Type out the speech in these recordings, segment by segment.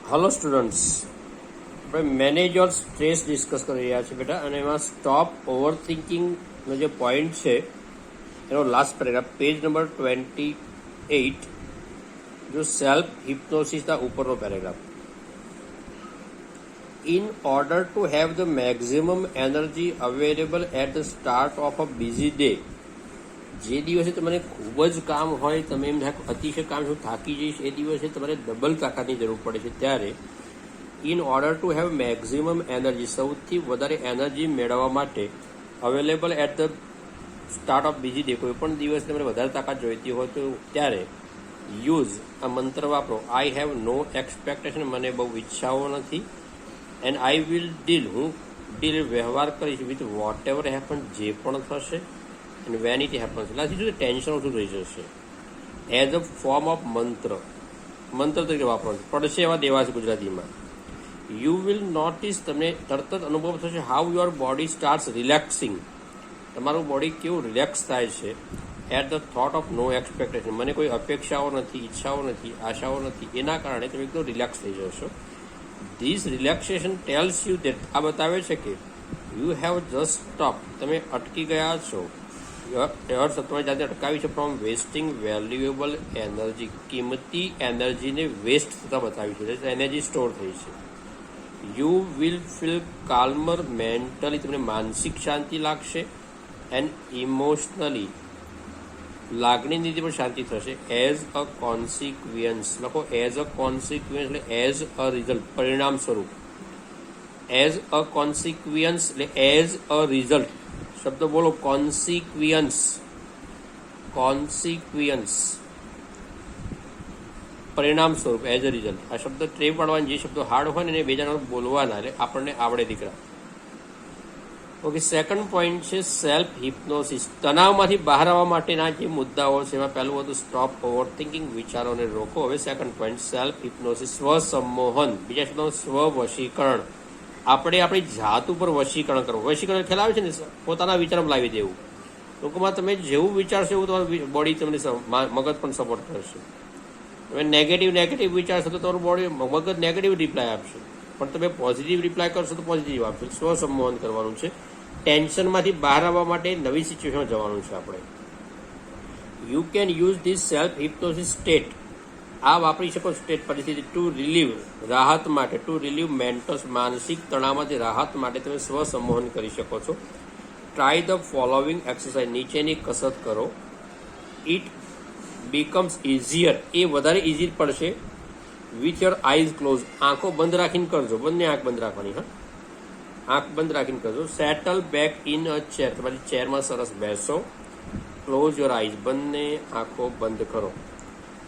Hello students, આપણે manage your stress discuss કરી રહ્યા છીએ બેટા, અને એમાં સ્ટોપ ઓવર થિંકિંગનો જે પોઈન્ટ છે એનો લાસ્ટ પેરેગ્રાફ પેજ નંબર 28, જો સેલ્ફ હિપ્નોસિસના ઉપરનો paragraph. In order to have the maximum energy available at the start of a busy day, જે દિવસે તમને ખૂબ જ કામ હોય, તમે એમ થાય અતિશય કામ હું થાકી જઈશ, એ દિવસે તમારે ડબલ તાકાતની જરૂર પડે છે. ત્યારે in order to have maximum energy, સૌથી વધારે એનર્જી મેળવવા માટે available at the start of busy day, કોઈ પણ દિવસ તમને વધારે તાકાત જોઈતી હોય તો ત્યારે યુઝ આ મંત્ર વાપરો. આઈ હેવ નો એક્સપેક્ટેશન, મને બહુ ઈચ્છાઓ નથી. એન્ડ આઈ વિલ ડીલ, હું વ્યવહાર કરીશ વિથ વોટ એવર હેપન, જે પણ થશે. અને વેન ઇટ હેપન્સ, એટલે શું ટેન્શન ઓછું થઈ જશે. એઝ અ ફોર્મ ઓફ મંત્ર તરીકે વાપરવાનું પડશે એવા દેવા છે ગુજરાતીમાં. યુ વિલ નોટિસ, તમને તરત જ અનુભવ થશે how your body starts relaxing, તમારું બોડી કેવું રિલેક્સ થાય છે. At the thought of no expectation, મને કોઈ અપેક્ષાઓ નથી, ઈચ્છાઓ નથી, આશાઓ નથી, એના કારણે તમે એકદમ રિલેક્સ થઈ જશો. This relaxation tells you that, આ બતાવે છે કે યુ હેવ જસ્ટ સ્ટોપ, તમે અટકી ગયા છો. તમારી જાતે અટકાવી છે ફ્રોમ વેસ્ટિંગ વેલ્યુએબલ એનર્જી, કિંમતી એનર્જીને વેસ્ટ થતા બતાવી છે, એનર્જી સ્ટોર થઈ છે. યુ વિલ ફીલ કાલ્મર મેન્ટલી, તમને માનસિક શાંતિ લાગશે. એન્ડ ઇમોશનલી, લાગણીની રીતે પણ શાંતિ થશે. એઝ અ કોન્સિક્વન્સ, લખો એઝ અ કોન્સિક્વન્સ એટલે એઝ અ રિઝલ્ટ, પરિણામ સ્વરૂપ. એઝ અ કોન્સિક્વન્સ એટલે એઝ અ રિઝલ્ટ, શબ્દ બોલો, કોન્સિક્વન્સ, પરિણામ સ્વરૂપ, એઝ અ રિઝલ્ટ. આ શબ્દ ટ્રે પાડવાની, જે શબ્દો હાર્ડ હોય ને એ બેજાના બોલવાના, એટલે આપણને આવડે દીકરા. ઓકે, સેકન્ડ પોઈન્ટ છે સેલ્ફ હિપ્નોસિસ. તણાવમાંથી બહાર આવવા માટેના જે મુદ્દાઓ છે એમાં પહેલું હતું સ્ટોપ ઓવર થિંકિંગ, વિચારોને રોકો. હવે સેકન્ડ પોઈન્ટ સેલ્ફ હિપ્નોસિસ, સ્વસંમોહન, બીજા શબ્દો સ્વ વશીકરણ. આપણે આપણી જાત ઉપર વશીકરણ કરવું. વશીકરણ ખ્યાલ આવે છે ને, પોતાના વિચારમાં લાવી દેવું. ટૂંકમાં તમે જેવું વિચારશો એવું તમારું બોડી તમને મગજ પણ સપોર્ટ કરશે. તમે નેગેટિવ વિચારશો તો તમારું બોડી મગજ નેગેટિવ રિપ્લાય આપશે, પણ તમે પોઝિટિવ રિપ્લાય કરશો તો પોઝિટિવ આપશે. સ્વસંમોહન કરવાનું છે. ટેન્શનમાંથી બહાર આવવા માટે નવી સિચ્યુએશનમાં જવાનું છે આપણે. You can use this self hypnosis state, આ વાપરી શકો સ્ટેટ પરિસ્થિતિ, ટુ રિલીવ, રાહત માટે, ટુ રિલીવ મેન્ટસ, માનસિક તણાવમાંથી રાહત માટે તમે સ્વસંમોહન કરી શકો છો. ટ્રાય ધ ફોલોવિંગ એક્સરસાઇઝ, નીચેની કસરત કરો. ઇટ બીકમ્સ ઇઝીયર, એ વધારે ઇઝી પડશે. વિથ યોર આઈઝ ક્લોઝ, આંખો બંધ રાખીને કરજો, બંને આંખ બંધ રાખવાની. હા, આંખ બંધ રાખીને કરજો. Settle back in a chair, તમારી ચેરમાં સરસ બેસો. ક્લોઝ યોર આઈઝ, બંને આંખો બંધ કરો.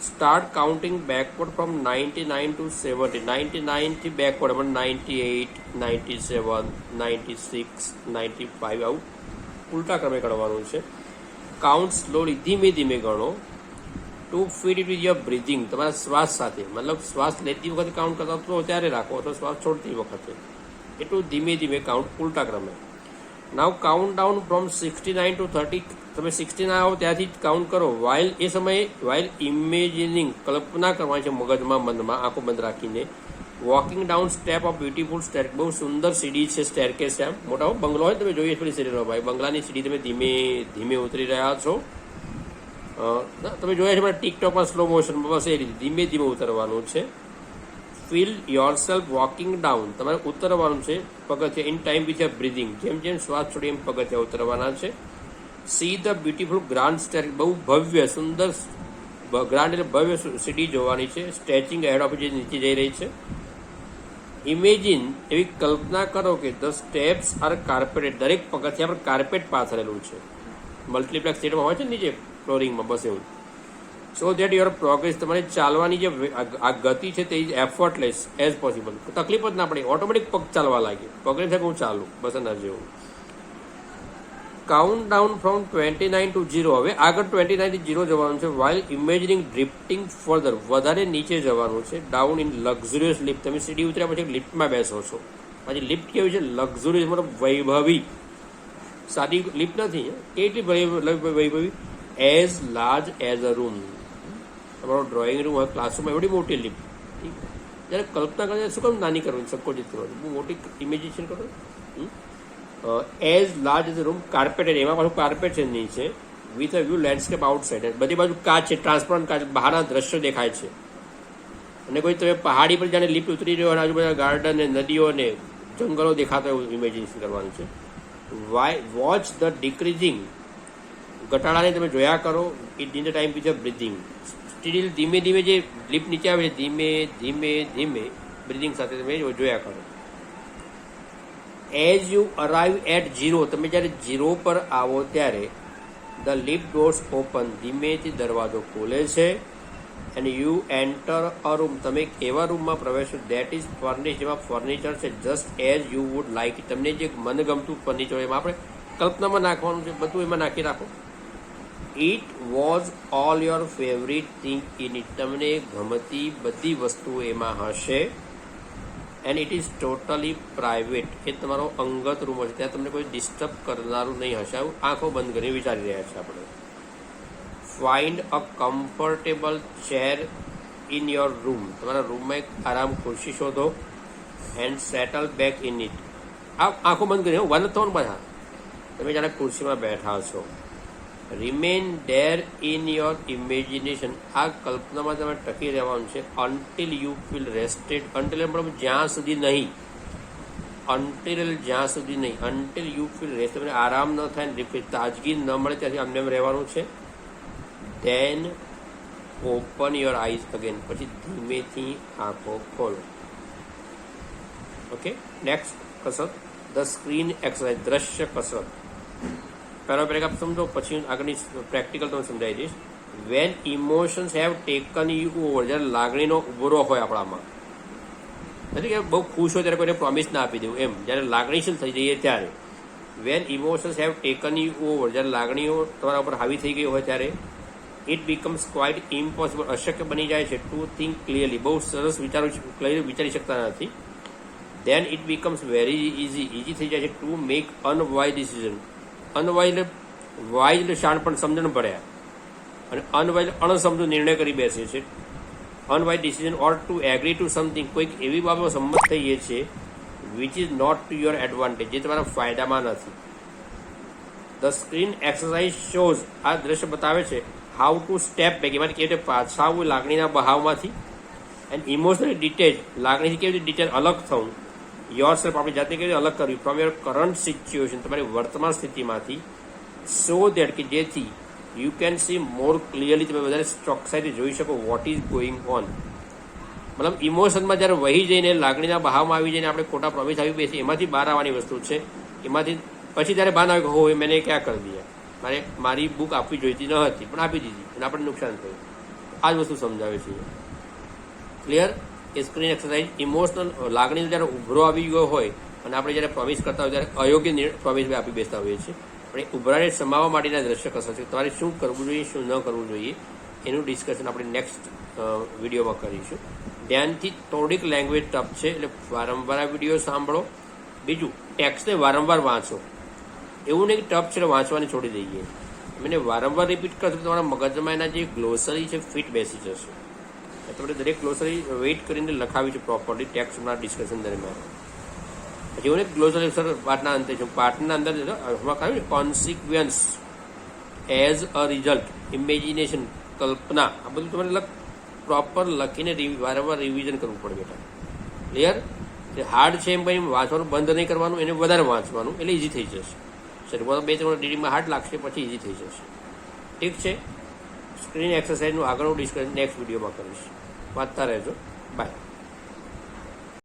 Start counting backward from 99 to 70, 99થી બેકવર્ડ, પણ 98, 97, 96, 95, આવું ઉલટા ક્રમે ગણવાનું છે. કાઉન્ટ સ્લોલી, ધીમે ધીમે ગણો. To fit it with your breathing, તમારા શ્વાસ સાથે, મતલબ શ્વાસ લેતી વખતે કાઉન્ટ કરતા તો ત્યારે રાખો, અથવા શ્વાસ છોડતી વખતે, એટલું ધીમે ધીમે કાઉન્ટ, ઉલટા ક્રમે. નાવ કાઉન્ટ ડાઉન ફ્રોમ 69 ટુ 30, તમે 69 આવો ત્યાંથી કાઉન્ટ કરો. વાઇલ ઇમેજિનિંગ, કલ્પના કરવાની છે મગજમાં, મનમાં, આંખો બંધ રાખીને. Walking down step of beautiful stare, બહુ સુંદર સીડી છે, સ્ટેરકેસ છે. આમ મોટા બંગલો હોય તમે જોઈએ પેલી સીડી, ભાઈ બંગલાની સીડી તમે ધીમે ધીમે ઉતરી રહ્યા છો. તમે જોયા છે ટિકટોકમાં સ્લો મોશનમાં, બસ એ રીતે ધીમે ધીમે ઉતરવાનું છે. Feel your self walking down, તમારે ઉતરવાનું છે પગથિયા. In time with your breathing, જેમ જેમ શ્વાસ છોડી એમ પગથિયા ઉતરવાના છે. See the beautiful grand stare, બહુ ભવ્ય સુંદર, ગ્રાન્ડ એટલે ભવ્ય સીડી જોવાની છે. સ્ટ્રેચિંગ હેડ ઓફ, જે નીચે જઈ રહી છે. ઇમેજિન, એવી કલ્પના કરો કે ધ સ્ટેપ્સ આર કાર્પેટેડ, દરેક પગથિયા પર કાર્પેટ પાથરેલું છે. મલ્ટીપ્લેક્સ થિયેટરમાં હોય છે ને નીચે ફ્લોરિંગમાં, બસ એવું. સો દેટ યોર પ્રોગ્રેસ, તમારી ચાલવાની જે આ ગતિ છે તે એફર્ટલેસ એઝ પોસિબલ, તકલીફ જ ના પડે, ઓટોમેટિક પગ ચાલવા લાગે. પગને થાય હું ચાલું, બસ ના જેવું. કાઉન્ટ ડાઉન ફ્રોમ 29 ટુ 0, હવે આગળ 29 થી 0 જવાનું છે. વાઇલ ઇમેજિનિંગ ડ્રિફ્ટિંગ ફર્ધર, વધારે નીચે જવાનું છે. ડાઉન ઇન લક્ઝુરિયસ લિફ્ટ, તમે સીડી ઉતર્યા પછી લિફ્ટમાં બેસો છો. પછી લિફ્ટ કેવી છે? લક્ઝુરિયસ, મતલબ વૈભવી. સાદી લિફ્ટ નથી, કેટલી વૈભવી. As large as a room, તમારો ડ્રોઈંગ રૂમ હોય ક્લાસરૂમ, એવડી મોટી લિફ્ટ. જ્યારે કલ્પના કરે શું કામ નાની કરવાની, સંકોચિત કરવાની, બહુ મોટી ઇમેજિનેશન કરો. એઝ લાર્જ એઝ રૂમ કાર્પેટેડ, એમાં પાછું કાર્પેટ છે નીચે, with a view landscape outside, બધી બાજુ કાચ છે, ટ્રાન્સપરન્ટ કાચ, બહારના દ્રશ્યો દેખાય છે. અને કોઈ તમે પહાડી પર જાણે લિફ્ટ ઉતરી રહ્યો અને આજુબાજુ ગાર્ડન ને નદીઓ ને જંગલો દેખાતા એવું ઇમેજિનેશન કરવાનું છે. વોચ ધ ડિક્રીઝિંગ, ઘટાડાને તમે જોયા કરો, it in the time with breathing, steel ધીમે ધીમે જે લિફ્ટ નીચે આવે છે ધીમે ધીમે ધીમે બ્રિધિંગ સાથે તમે જોયા કરો. એઝ યુ અરાઇવ એટ 0, તમે જ્યારે 0 પર આવો ત્યારે ધ લિફ્ટ ડોર્સ ઓપન, ધીમેથી દરવાજો ખોલે છે. And you enter a room, તમે એક એવા રૂમમાં પ્રવેશો દેટ ઇઝ ફર્નિશ, જેમાં ફર્નિચર છે just as you would like, તમને જે મનગમતું ફર્નિચર એમાં આપણે કલ્પનામાં નાખવાનું છે, બધું એમાં નાખી રાખો. It was all your favourite thing in it, તમને ગમતી બધી વસ્તુઓ એમાં હશે. And it is totally private, એ તમારો અંગત રૂમ હશે, ત્યાં તમને કોઈ ડિસ્ટર્બ કરનારું નહીં હશે. આવું આંખો બંધ કરીને વિચારી રહ્યા છે આપણે. Find a comfortable chair in your room, તમારા રૂમમાં એક આરામ ખુરશી શોધો. And settle back in it, આ આંખો બંધ કરીને વન થવાનું બધા, તમે જાણે ખુરશીમાં બેઠા છો. Remain there in your imagination, આ કલ્પનામાં તમે ટકી રહેવાનું છે. Until you feel rested, until મતલબ જ્યાં સુધી નહીં, અન્ટિલ જ્યાં સુધી નહીં, અન્ટિલ યુ ફીલ રેસ્ટ, તમને આરામ ન થાય ને તાજગી ન મળે ત્યાંથી આમને એમ રહેવાનું છે. Then open your eyes again, પછી ધીમેથી આંખો ખોલો. ઓકે, નેક્સ્ટ કસરત, ધ સ્ક્રીન એક્સરસાઇઝ, દ્રશ્ય કસરત. પહેલો પેરેગ્રાફ સમજો, પછી આગળની પ્રેક્ટિકલ તમે સમજાવી દઈશ. When emotions have taken you over, જ્યારે લાગણીનો ઉભરો હોય આપણામાં, નથી કે બહુ ખુશ હોય ત્યારે કોઈને પ્રોમિસ ના આપી દેવું, એમ જ્યારે લાગણીશીલ થઈ જઈએ ત્યારે. When emotions have taken you over, જ્યારે લાગણીઓ તમારા ઉપર હાવી થઈ ગઈ હોય ત્યારે. ઇટ બીકમ્સ ક્વાઇટ ઇમ્પોસિબલ, અશક્ય બની જાય છે. ટુ થિંક ક્લિયરલી, બહુ સરસ વિચારી શકતા નથી. Then it becomes very easy થઈ જાય છે. To make unwise decision, unwise wise એટલે શાણ પણ સમજણ પડ્યા, અને અનવાઇઝ અણસમજો નિર્ણય કરી બેસે છે. Unwise decision or to agree to something, કોઈક એવી બાબત સંમત થઈએ છે which is not to your advantage, જે તમારા ફાયદામાં નથી. ધ સ્ક્રીન એક્સરસાઇઝ શોઝ, આ દ્રશ્ય બતાવે છે હાઉ ટુ સ્ટેપ બેક, એમાંથી કેવી રીતે પાછા આવવું લાગણીના બહાવમાંથી. એન્ડ ઇમોશનલી ડિટેચ, લાગણીથી કેવી રીતે ડિટેચ અલગ થવું. યોર સેલ્ફ, આપણી જાતને કેવી રીતે અલગ કરવી ફ્રોમ યોર કરંટ સિચ્યુએશન, તમારી વર્તમાન સ્થિતિમાંથી. સો દેટ, કે જેથી you can see more clearly, તમે વધારે ચોકસાઈથી જોઈ શકો વોટ ઇઝ ગોઈંગ ઓન. મતલબ ઇમોશનમાં જ્યારે વહી જઈને લાગણીના બહાવમાં આવી જઈને આપણે ખોટા પ્રોમિસ આવી બેસીએ, એમાંથી બહાર આવવાની વસ્તુ છે. એમાંથી પછી ત્યારે ભાન આવે કે હો મેં ક્યાં કરી દીધા, મારી બુક આપવી જોઈતી ન હતી પણ આપી દીધી અને આપણને નુકસાન થયું. આ જ વસ્તુ સમજાવે છે. ક્લિયર? એ સ્ક્રીન એક્સરસાઇઝ ઇમોશનલ, લાગણીનો જ્યારે ઉભરો આવી ગયો હોય અને આપણે જ્યારે પ્રોમિસ કરતા હોય ત્યારે અયોગ્ય પ્રોમિસ આપી બેસતા હોઈએ છીએ. પણ એ ઉભરાને સમાવવા માટેના દ્રશ્ય કસર છે. તમારે શું કરવું જોઈએ, શું ન કરવું જોઈએ, એનું ડિસ્કશન આપણે નેક્સ્ટ વિડીયોમાં કરીશું. ધ્યાનથી, થોડીક લેંગ્વેજ ટફ છે એટલે વારંવાર આ વિડીયો સાંભળો. બીજું, ટેક્સ્ટને વારંવાર વાંચો, એવું નહીં કે ટફ છે એટલે વાંચવાની છોડી દઈએ. મને વારંવાર રિપીટ કરશો તમારા મગજમાં એના જે ગ્લોસરી છે ફિટ બેસી જશે. તમારે દરેક ગ્લોસરી વેઇટ કરીને લખાવી છે પ્રોપરલી ટેક્સ્ટના ડિસ્કશન દરમિયાન. પછી એવું ને ગ્લોસરી સર પાઠના અંતે છું, પાઠના અંદર હમણાં કહ્યું ને consequence, as a result, imagination, કલ્પના, આ બધું તમારે પ્રોપર લખીને વારંવાર રિવિઝન કરવું પડે બેટા. ક્લિયર? જે હાર્ડ છે એમ કંઈ વાંચવાનું બંધ નહીં કરવાનું, એને વધારે વાંચવાનું, એટલે ઇઝી થઈ જશે. શરૂઆત 2-3 રીડિંગમાં હાર્ડ લાગશે, પછી ઇઝી થઈ જશે. ઠીક છે? સ્ક્રીન એક્સરસાઇઝનું આગળનું ડિસ્કશન નેક્સ્ટ વિડીયોમાં કરીશ. વાંચતા રહેજો. બાય.